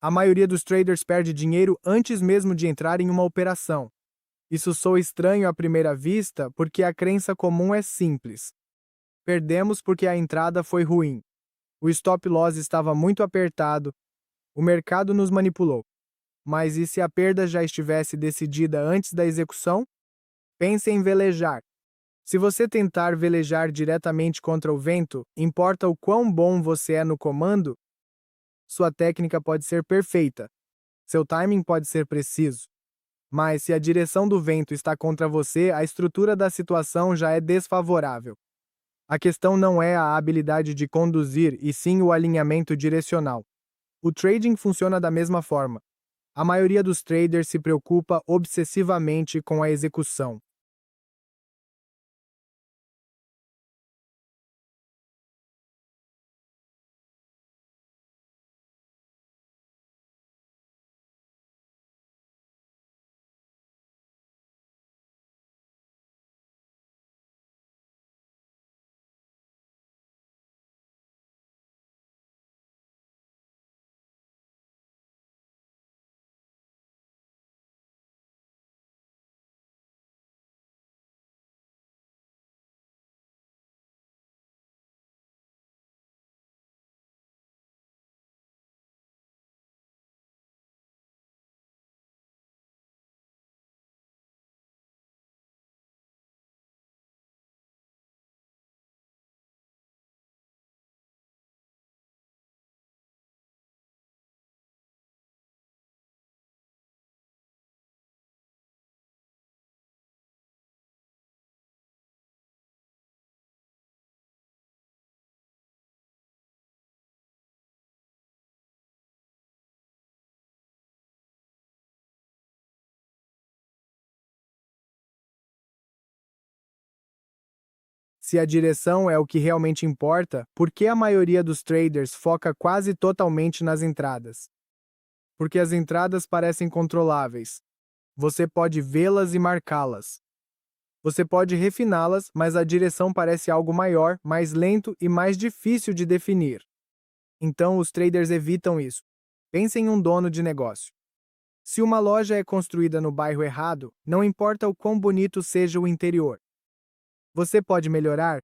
A maioria dos traders perde dinheiro antes mesmo de entrar em uma operação. Isso soa estranho à primeira vista porque a crença comum é simples. Perdemos porque a entrada foi ruim. O stop loss estava muito apertado. O mercado nos manipulou. Mas e se a perda já estivesse decidida antes da execução? Pense em velejar. Se você tentar velejar diretamente contra o vento, importa o quão bom você é no comando? Sua técnica pode ser perfeita. Seu timing pode ser preciso. Mas se a direção do vento está contra você, a estrutura da situação já é desfavorável. A questão não é a habilidade de conduzir, e sim o alinhamento direcional. O trading funciona da mesma forma. A maioria dos traders se preocupa obsessivamente com a execução. Se a direção é o que realmente importa, por que a maioria dos traders foca quase totalmente nas entradas? Porque as entradas parecem controláveis. Você pode vê-las e marcá-las. Você pode refiná-las, mas a direção parece algo maior, mais lento e mais difícil de definir. Então os traders evitam isso. Pense em um dono de negócio. Se uma loja é construída no bairro errado, não importa o quão bonito seja o interior. Você pode melhorar?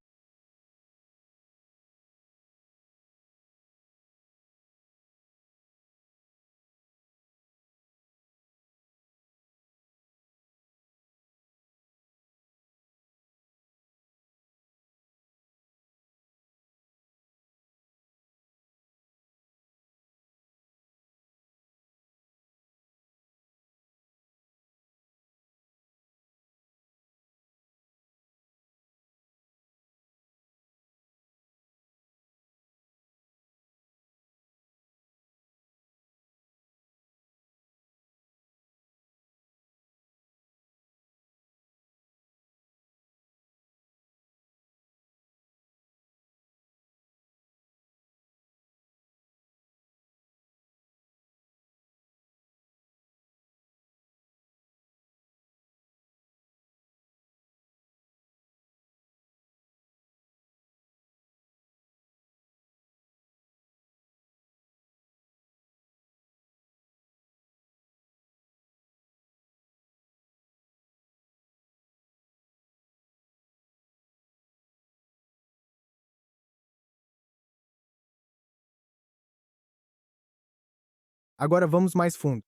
Agora vamos mais fundo.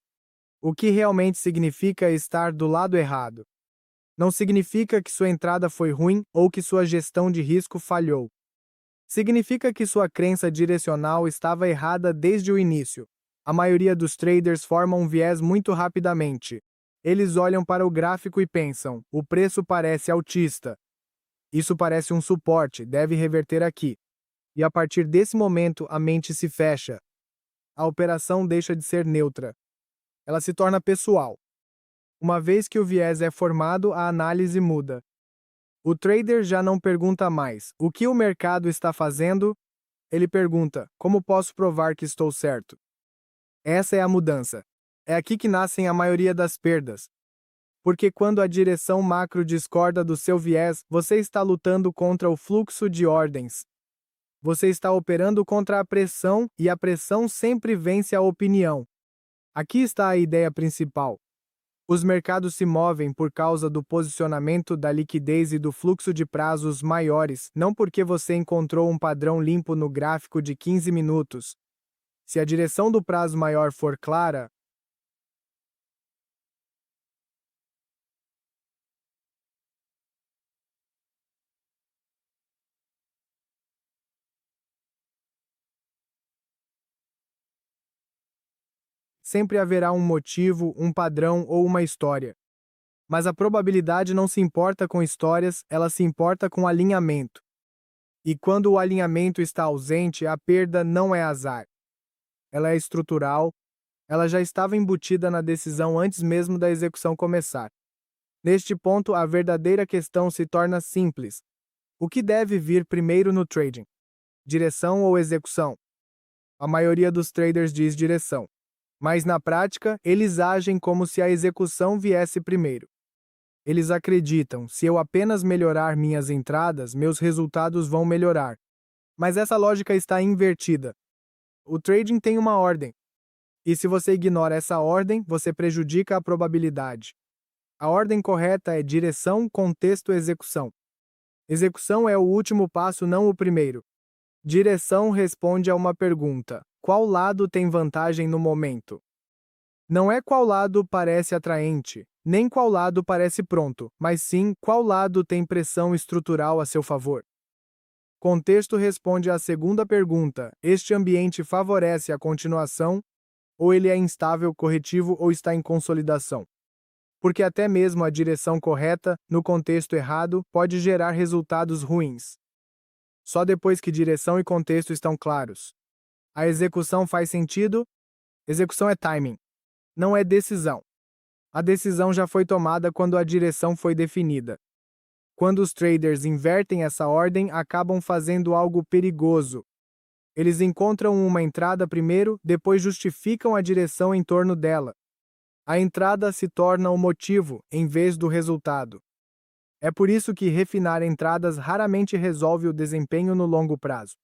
O que realmente significa estar do lado errado? Não significa que sua entrada foi ruim ou que sua gestão de risco falhou. Significa que sua crença direcional estava errada desde o início. A maioria dos traders forma um viés muito rapidamente. Eles olham para o gráfico e pensam: o preço parece altista. Isso parece um suporte, deve reverter aqui. E a partir desse momento a mente se fecha. A operação deixa de ser neutra. Ela se torna pessoal. Uma vez que o viés é formado, a análise muda. O trader já não pergunta mais: o que o mercado está fazendo? Ele pergunta: como posso provar que estou certo? Essa é a mudança. É aqui que nascem a maioria das perdas. Porque quando a direção macro discorda do seu viés, você está lutando contra o fluxo de ordens. Você está operando contra a pressão, e a pressão sempre vence a opinião. Aqui está a ideia principal. Os mercados se movem por causa do posicionamento da liquidez e do fluxo de prazos maiores, não porque você encontrou um padrão limpo no gráfico de 15 minutos. Se a direção do prazo maior for clara, sempre haverá um motivo, um padrão ou uma história. Mas a probabilidade não se importa com histórias, ela se importa com alinhamento. E quando o alinhamento está ausente, a perda não é azar. Ela é estrutural, ela já estava embutida na decisão antes mesmo da execução começar. Neste ponto, a verdadeira questão se torna simples. O que deve vir primeiro no trading? Direção ou execução? A maioria dos traders diz direção. Mas na prática, eles agem como se a execução viesse primeiro. Eles acreditam, se eu apenas melhorar minhas entradas, meus resultados vão melhorar. Mas essa lógica está invertida. O trading tem uma ordem. E se você ignora essa ordem, você prejudica a probabilidade. A ordem correta é direção, contexto, execução. Execução é o último passo, não o primeiro. Direção responde a uma pergunta: qual lado tem vantagem no momento? Não é qual lado parece atraente, nem qual lado parece pronto, mas sim qual lado tem pressão estrutural a seu favor. Contexto responde à segunda pergunta: este ambiente favorece a continuação, ou ele é instável, corretivo ou está em consolidação? Porque até mesmo a direção correta, no contexto errado, pode gerar resultados ruins. Só depois que direção e contexto estão claros. A execução faz sentido? Execução é timing. Não é decisão. A decisão já foi tomada quando a direção foi definida. Quando os traders invertem essa ordem, acabam fazendo algo perigoso. Eles encontram uma entrada primeiro, depois justificam a direção em torno dela. A entrada se torna o motivo, em vez do resultado. É por isso que refinar entradas raramente resolve o desempenho no longo prazo.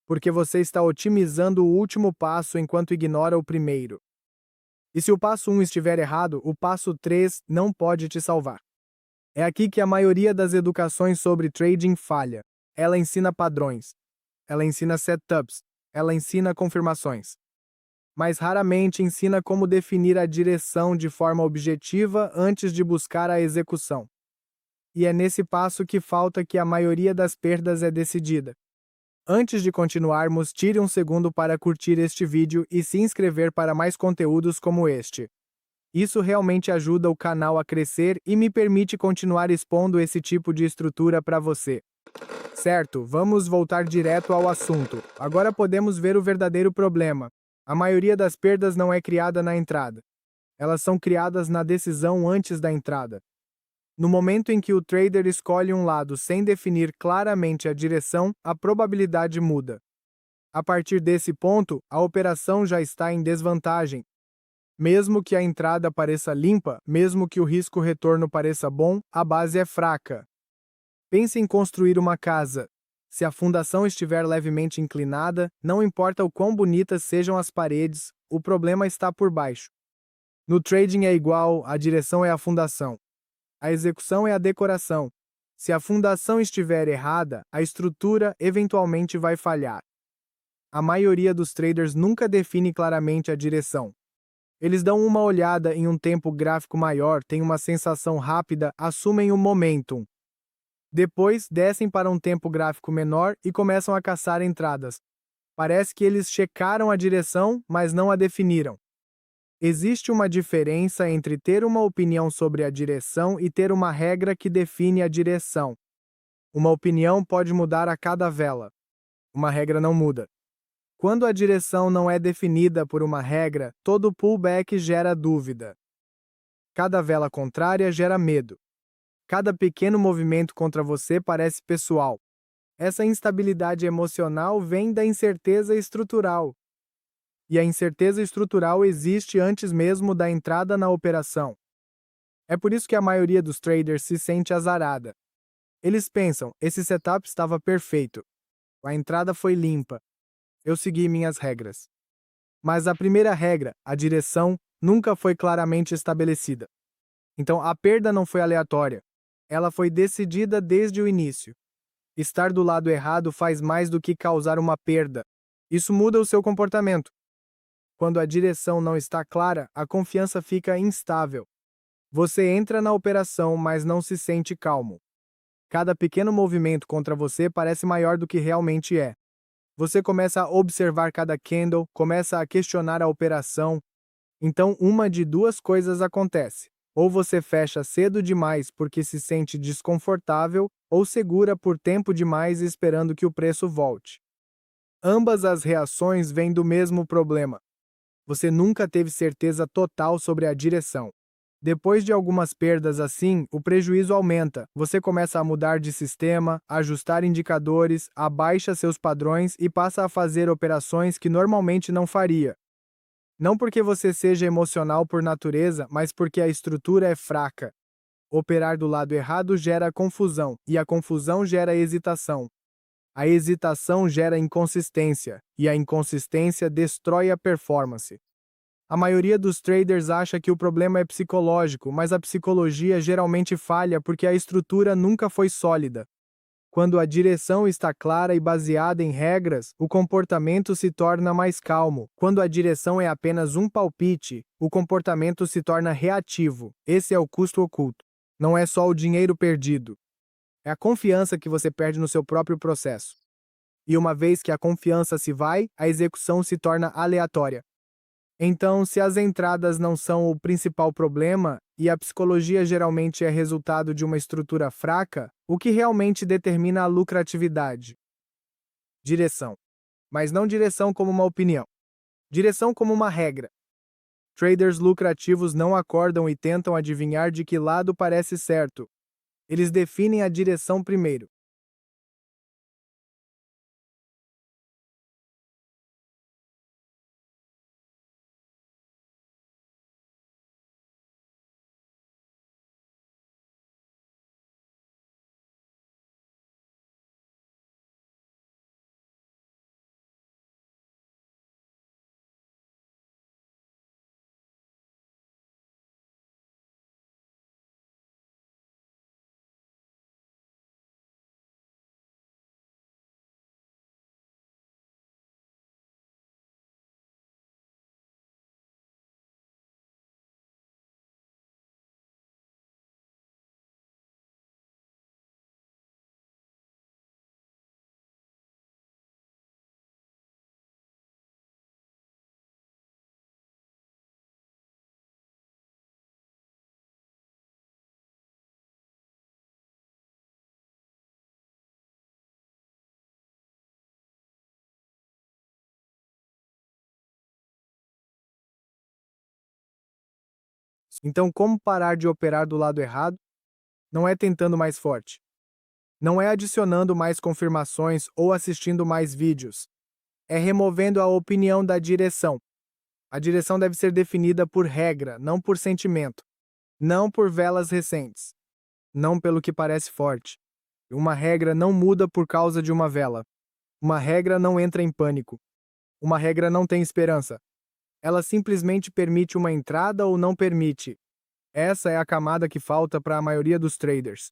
Porque você está otimizando o último passo enquanto ignora o primeiro. E se o passo 1 estiver errado, o passo 3 não pode te salvar. É aqui que a maioria das educações sobre trading falha. Ela ensina padrões. Ela ensina setups. Ela ensina confirmações. Mas raramente ensina como definir a direção de forma objetiva antes de buscar a execução. E é nesse passo que falta que a maioria das perdas é decidida. Antes de continuarmos, tire um segundo para curtir este vídeo e se inscrever para mais conteúdos como este. Isso realmente ajuda o canal a crescer e me permite continuar expondo esse tipo de estrutura para você. Certo, vamos voltar direto ao assunto. Agora podemos ver o verdadeiro problema. A maioria das perdas não é criada na entrada. Elas são criadas na decisão antes da entrada. No momento em que o trader escolhe um lado sem definir claramente a direção, a probabilidade muda. A partir desse ponto, a operação já está em desvantagem. Mesmo que a entrada pareça limpa, mesmo que o risco-retorno pareça bom, a base é fraca. Pense em construir uma casa. Se a fundação estiver levemente inclinada, não importa o quão bonitas sejam as paredes, o problema está por baixo. No trading é igual, a direção é a fundação. A execução é a decoração. Se a fundação estiver errada, a estrutura eventualmente vai falhar. A maioria dos traders nunca define claramente a direção. Eles dão uma olhada em um tempo gráfico maior, têm uma sensação rápida, assumem o momentum. Depois, descem para um tempo gráfico menor e começam a caçar entradas. Parece que eles checaram a direção, mas não a definiram. Existe uma diferença entre ter uma opinião sobre a direção e ter uma regra que define a direção. Uma opinião pode mudar a cada vela. Uma regra não muda. Quando a direção não é definida por uma regra, todo pullback gera dúvida. Cada vela contrária gera medo. Cada pequeno movimento contra você parece pessoal. Essa instabilidade emocional vem da incerteza estrutural. E a incerteza estrutural existe antes mesmo da entrada na operação. É por isso que a maioria dos traders se sente azarada. Eles pensam, esse setup estava perfeito. A entrada foi limpa. Eu segui minhas regras. Mas a primeira regra, a direção, nunca foi claramente estabelecida. Então, a perda não foi aleatória. Ela foi decidida desde o início. Estar do lado errado faz mais do que causar uma perda. Isso muda o seu comportamento. Quando a direção não está clara, a confiança fica instável. Você entra na operação, mas não se sente calmo. Cada pequeno movimento contra você parece maior do que realmente é. Você começa a observar cada candle, começa a questionar a operação. Então, uma de duas coisas acontece. Ou você fecha cedo demais porque se sente desconfortável, ou segura por tempo demais esperando que o preço volte. Ambas as reações vêm do mesmo problema. Você nunca teve certeza total sobre a direção. Depois de algumas perdas assim, o prejuízo aumenta. Você começa a mudar de sistema, ajustar indicadores, abaixa seus padrões e passa a fazer operações que normalmente não faria. Não porque você seja emocional por natureza, mas porque a estrutura é fraca. Operar do lado errado gera confusão, e a confusão gera hesitação. A hesitação gera inconsistência, e a inconsistência destrói a performance. A maioria dos traders acha que o problema é psicológico, mas a psicologia geralmente falha porque a estrutura nunca foi sólida. Quando a direção está clara e baseada em regras, o comportamento se torna mais calmo. Quando a direção é apenas um palpite, o comportamento se torna reativo. Esse é o custo oculto. Não é só o dinheiro perdido. É a confiança que você perde no seu próprio processo. E uma vez que a confiança se vai, a execução se torna aleatória. Então, se as entradas não são o principal problema, e a psicologia geralmente é resultado de uma estrutura fraca, o que realmente determina a lucratividade? Direção. Mas não direção como uma opinião. Direção como uma regra. Traders lucrativos não acordam e tentam adivinhar de que lado parece certo. Eles definem a direção primeiro. Então, como parar de operar do lado errado? Não é tentando mais forte. Não é adicionando mais confirmações ou assistindo mais vídeos. É removendo a opinião da direção. A direção deve ser definida por regra, não por sentimento. Não por velas recentes. Não pelo que parece forte. Uma regra não muda por causa de uma vela. Uma regra não entra em pânico. Uma regra não tem esperança. Ela simplesmente permite uma entrada ou não permite. Essa é a camada que falta para a maioria dos traders.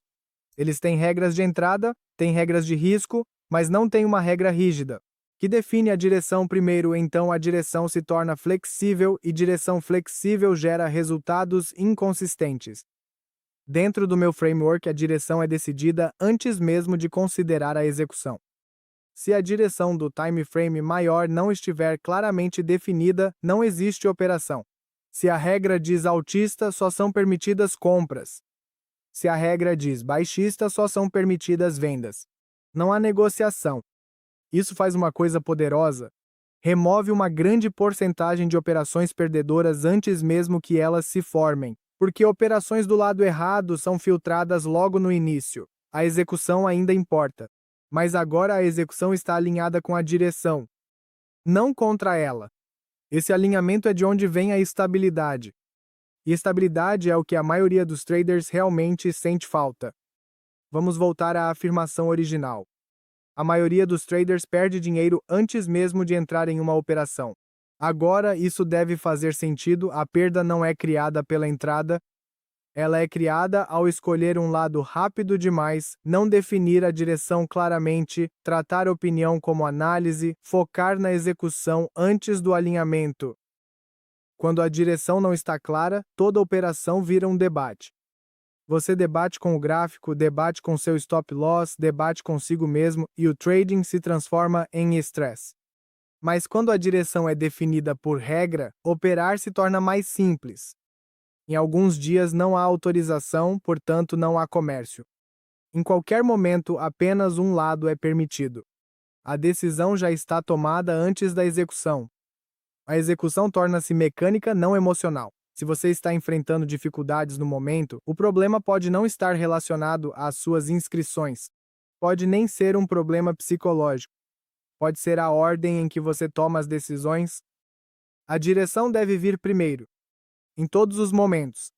Eles têm regras de entrada, têm regras de risco, mas não têm uma regra rígida, que define a direção primeiro, então a direção se torna flexível e direção flexível gera resultados inconsistentes. Dentro do meu framework, a direção é decidida antes mesmo de considerar a execução. Se a direção do time frame maior não estiver claramente definida, não existe operação. Se a regra diz altista, só são permitidas compras. Se a regra diz baixista, só são permitidas vendas. Não há negociação. Isso faz uma coisa poderosa. Remove uma grande porcentagem de operações perdedoras antes mesmo que elas se formem, porque operações do lado errado são filtradas logo no início. A execução ainda importa. Mas agora a execução está alinhada com a direção, não contra ela. Esse alinhamento é de onde vem a estabilidade. E estabilidade é o que a maioria dos traders realmente sente falta. Vamos voltar à afirmação original. A maioria dos traders perde dinheiro antes mesmo de entrar em uma operação. Agora, isso deve fazer sentido, a perda não é criada pela entrada, ela é criada ao escolher um lado rápido demais, não definir a direção claramente, tratar a opinião como análise, focar na execução antes do alinhamento. Quando a direção não está clara, toda operação vira um debate. Você debate com o gráfico, debate com seu stop loss, debate consigo mesmo e o trading se transforma em estresse. Mas quando a direção é definida por regra, operar se torna mais simples. Em alguns dias não há autorização, portanto não há comércio. Em qualquer momento, apenas um lado é permitido. A decisão já está tomada antes da execução. A execução torna-se mecânica, não emocional. Se você está enfrentando dificuldades no momento, o problema pode não estar relacionado às suas inscrições. Pode nem ser um problema psicológico. Pode ser a ordem em que você toma as decisões. A direção deve vir primeiro. Em todos os momentos.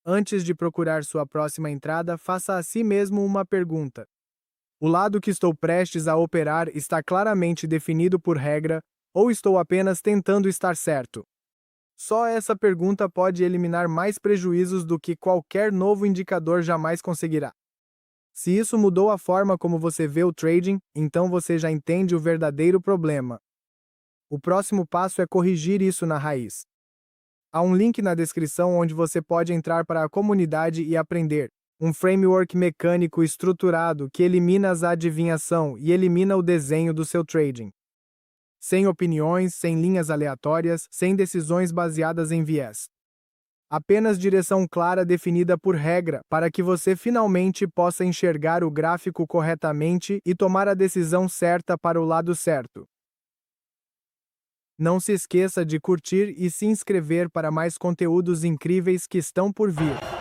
Antes de procurar sua próxima entrada, faça a si mesmo uma pergunta. O lado que estou prestes a operar está claramente definido por regra, ou estou apenas tentando estar certo? Só essa pergunta pode eliminar mais prejuízos do que qualquer novo indicador jamais conseguirá. Se isso mudou a forma como você vê o trading, então você já entende o verdadeiro problema. O próximo passo é corrigir isso na raiz. Há um link na descrição onde você pode entrar para a comunidade e aprender um framework mecânico estruturado que elimina a adivinhação e elimina o desenho do seu trading. Sem opiniões, sem linhas aleatórias, sem decisões baseadas em viés. Apenas direção clara definida por regra para que você finalmente possa enxergar o gráfico corretamente e tomar a decisão certa para o lado certo. Não se esqueça de curtir e se inscrever para mais conteúdos incríveis que estão por vir.